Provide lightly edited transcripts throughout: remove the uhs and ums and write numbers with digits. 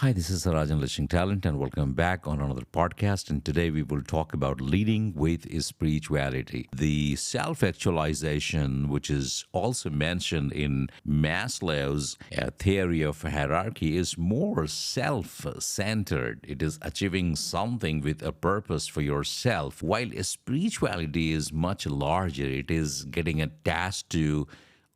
Hi, this is Saraj Unleashing Talent, and welcome back on another podcast. And today we will talk about leading with spirituality. The self actualization, which is also mentioned in Maslow's theory of hierarchy, is more self centered. It is achieving something with a purpose for yourself, while spirituality is much larger. It is getting attached to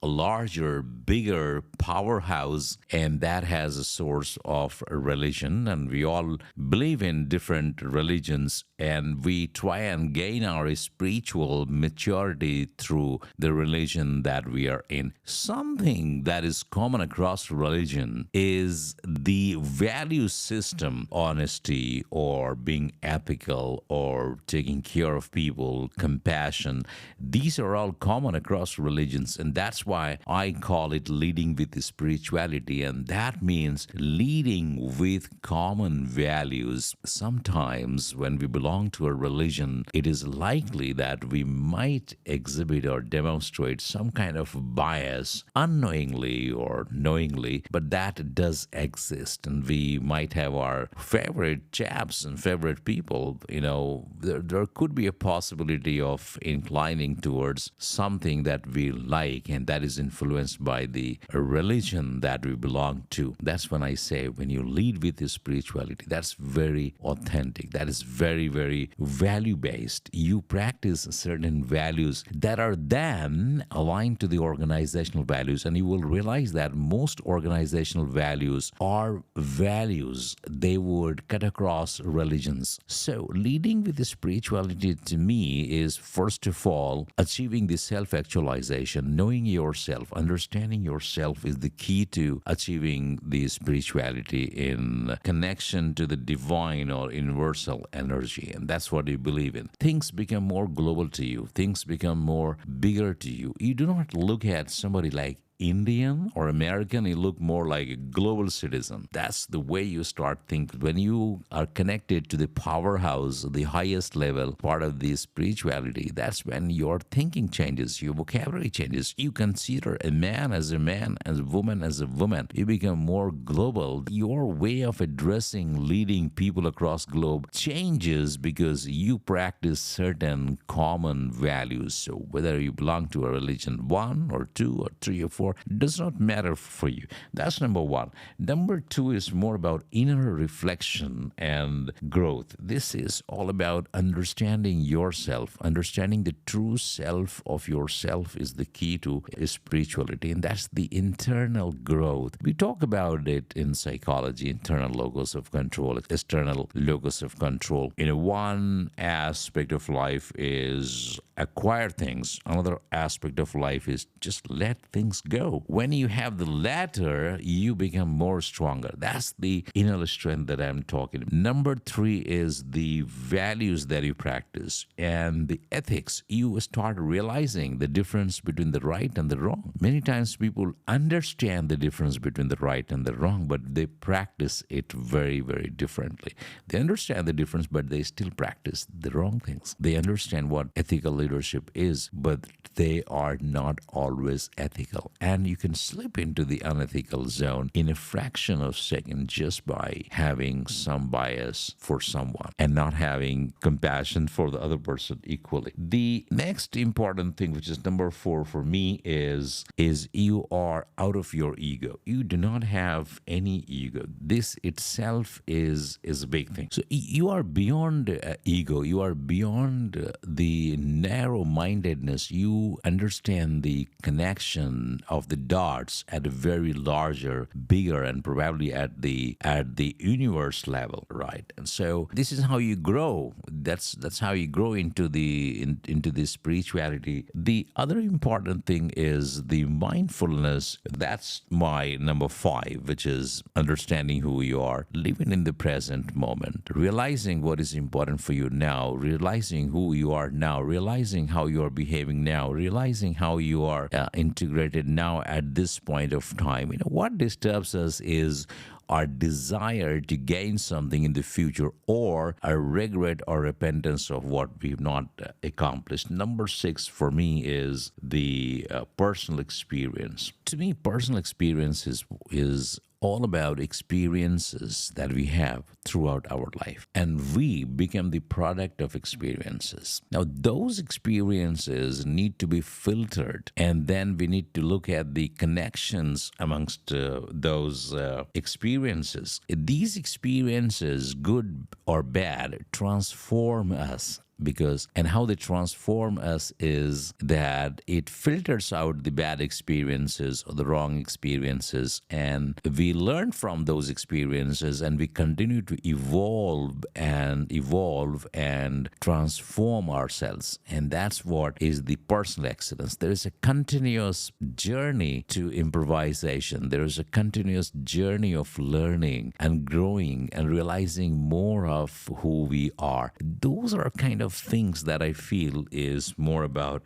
a larger, bigger powerhouse, and that has a source of religion. And we all believe in different religions, and we try and gain our spiritual maturity through the religion that we are in. Something that is common across religion is the value system, honesty, or being ethical, or taking care of people, compassion. These are all common across religions, and that's why I call it leading with spirituality, and that means leading with common values. Sometimes, when we belong to a religion, it is likely that we might exhibit or demonstrate some kind of bias unknowingly or knowingly, but that does exist, and we might have our favorite chaps and favorite people. There could be a possibility of inclining towards something that we like, and that is influenced by the religion that we belong to. That's when I say, when you lead with this spirituality, that's very authentic. That is very, very value based. You practice certain values that are then aligned to the organizational values, and you will realize that most organizational values are values. They would cut across religions. So, leading with the spirituality to me is, first of all, achieving the self actualization, knowing yourself, understanding yourself is the key to achieving the spirituality in connection to the divine or universal energy. And that's what you believe in. Things become more global to you, things become more bigger to you. You do not look at somebody like Indian or American, you look more like a global citizen. That's the way you start thinking. When you are connected to the powerhouse, the highest level part of the spirituality, that's when your thinking changes, your vocabulary changes. You consider a man, as a woman as a woman. You become more global. Your way of addressing, leading people across globe changes because you practice certain common values. So whether you belong to a religion, one or two or three or four, does not matter for you. That's number one. Number two is more about inner reflection and growth. This is all about understanding yourself. Understanding the true self of yourself is the key to spirituality, and that's the internal growth. We talk about it in psychology: internal locus of control, external locus of control. One aspect of life is acquire things, another aspect of life is just let things go. When you have the latter, you become more stronger. That's the inner strength that I'm talking about. Number three is the values that you practice and the ethics. You start realizing the difference between the right and the wrong. Many times people understand the difference between the right and the wrong, but they practice it very, very differently. They understand the difference, but they still practice the wrong things. They understand what ethical leadership is, but they are not always ethical. And you can slip into the unethical zone in a fraction of a second just by having some bias for someone and not having compassion for the other person equally. The next important thing, which is number four for me, is you are out of your ego. You do not have any ego. This itself is a big thing. So you are beyond ego. You are beyond the narrow-mindedness. You understand the connection of the dots at a very larger, bigger, and probably at the universe level, right? And so this is how you grow. That's how you grow into the spirituality. The other important thing is the mindfulness. That's my number five, which is understanding who you are, living in the present moment, realizing what is important for you now, realizing who you are now, realizing how you are behaving now, realizing how you are integrated now at this point of time. What disturbs us is our desire to gain something in the future, or a regret or repentance of what we've not accomplished. Number six for me is the personal experience. To me, personal experience is all about experiences that we have throughout our life. And we become the product of experiences. Now, those experiences need to be filtered, and then we need to look at the connections amongst those experiences. These experiences, good or bad, transform us because and how they transform us is that it filters out the bad experiences or the wrong experiences, and we learn from those experiences, and we continue to evolve and transform ourselves. And that's what is the personal excellence. There is a continuous journey to improvisation. There is a continuous journey of learning and growing and realizing more of who we are. Those are kind of things that I feel is more about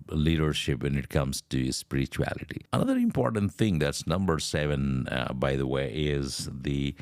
leadership when it comes to spirituality. Another important thing, that's number 7, by the way, is the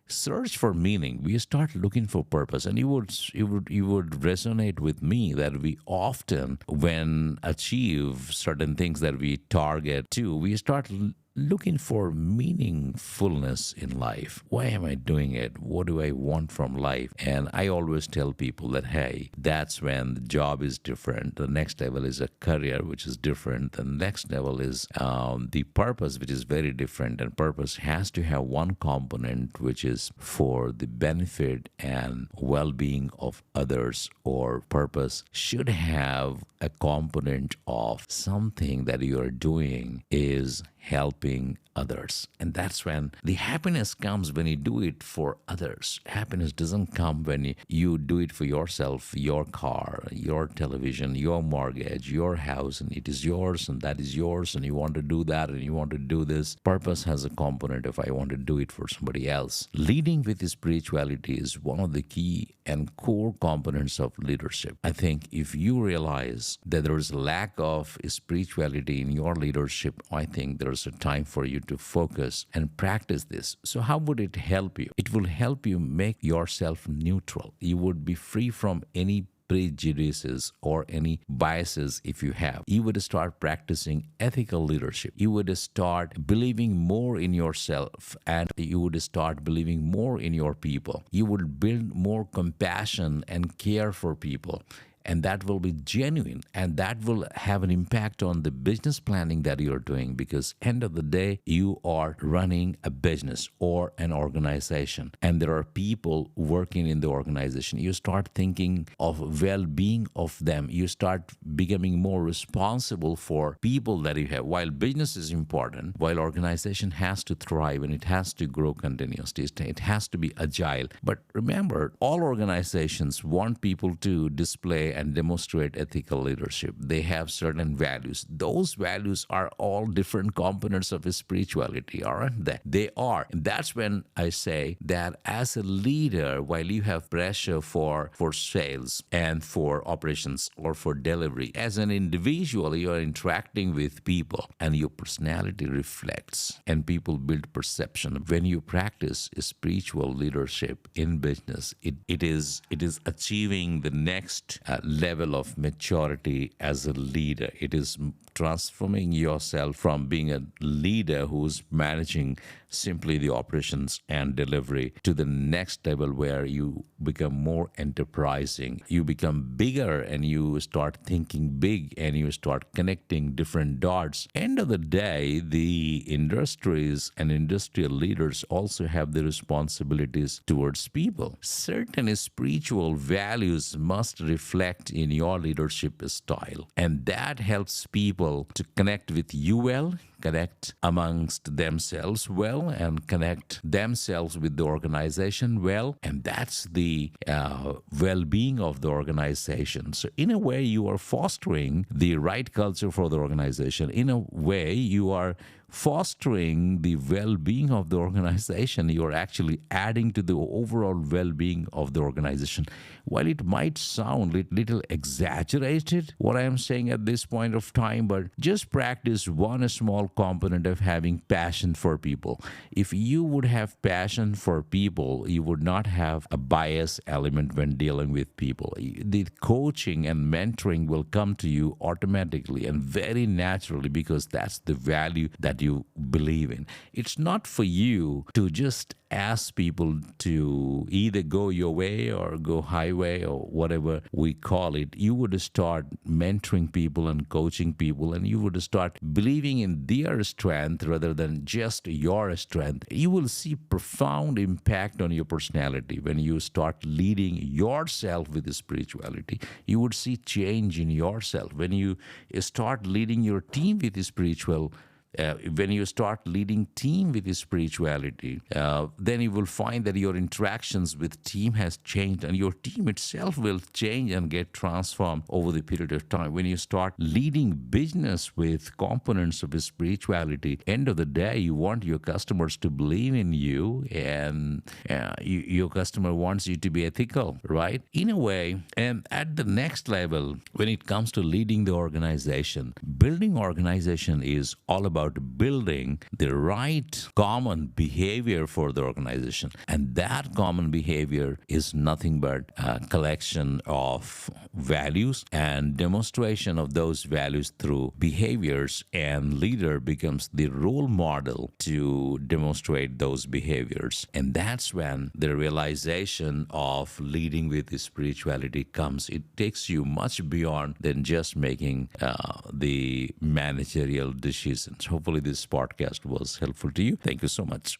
search for meaning. We start looking for purpose, and you would resonate with me that we often, when achieve certain things that we target to, we start looking for meaningfulness in life. Why am I doing it? What do I want from life? And I always tell people that, hey, that's when the job is different. The next level is a career, which is different. The next level is the purpose, which is very different. And purpose has to have one component, which is for the benefit and well-being of others, or purpose should have a component of something that you are doing is helping others. And that's when the happiness comes, when you do it for others. Happiness doesn't come when you do it for yourself, your car, your television, your mortgage, your house, and it is yours and that is yours, and you want to do that and you want to do this. Purpose has a component if I want to do it for somebody else. Leading with spirituality is one of the key and core components of leadership. I think if you realize that there is a lack of spirituality in your leadership, I think there's a time for you to focus and practice this. So how would it help you? It will help you make yourself neutral. You would be free from any prejudices or any biases if you have. You would start practicing ethical leadership. You would start believing more in yourself, and you would start believing more in your people. You would build more compassion and care for people. And that will be genuine, and that will have an impact on the business planning that you're doing, because end of the day, you are running a business or an organization, and there are people working in the organization. You start thinking of well-being of them. You start becoming more responsible for people that you have. While business is important, while organization has to thrive and it has to grow continuously, it has to be agile. But remember, all organizations want people to display and demonstrate ethical leadership. They have certain values. Those values are all different components of spirituality, aren't they? They are. And that's when I say that as a leader, while you have pressure for sales and for operations or for delivery, as an individual, you are interacting with people and your personality reflects, and people build perception. When you practice spiritual leadership in business, it is achieving the next level of maturity as a leader. It is transforming yourself from being a leader who's managing simply the operations and delivery to the next level where you become more enterprising. You become bigger and you start thinking big and you start connecting different dots. End of the day, the industries and industrial leaders also have the responsibilities towards people. Certain spiritual values must reflect in your leadership style, and that helps people to connect with you well, connect amongst themselves well, and connect themselves with the organization well, and that's the well-being of the organization. So in a way, you are fostering the right culture for the organization. In a way, you are fostering the well-being of the organization. You're actually adding to the overall well-being of the organization. While it might sound a little exaggerated, what I am saying at this point of time, but just practice one small component of having passion for people. If you would have passion for people, you would not have a bias element when dealing with people. The coaching and mentoring will come to you automatically and very naturally because that's the value that you believe in. It's not for you to just ask people to either go your way or go highway or whatever we call it. You would start mentoring people and coaching people, and you would start believing in their strength rather than just your strength. You will see profound impact on your personality when you start leading yourself with spirituality. You would see change in yourself when you start leading your team with spiritual when you start leading team with spirituality, then you will find that your interactions with team has changed and your team itself will change and get transformed over the period of time. When you start leading business with components of spirituality, end of the day, you want your customers to believe in you, and your customer wants you to be ethical, right? In a way, and at the next level, when it comes to leading the organization, building organization is all about building the right common behavior for the organization. And that common behavior is nothing but a collection of values and demonstration of those values through behaviors. And leader becomes the role model to demonstrate those behaviors. And that's when the realization of leading with spirituality comes. It takes you much beyond than just making the managerial decisions. Hopefully, this podcast was helpful to you. Thank you so much.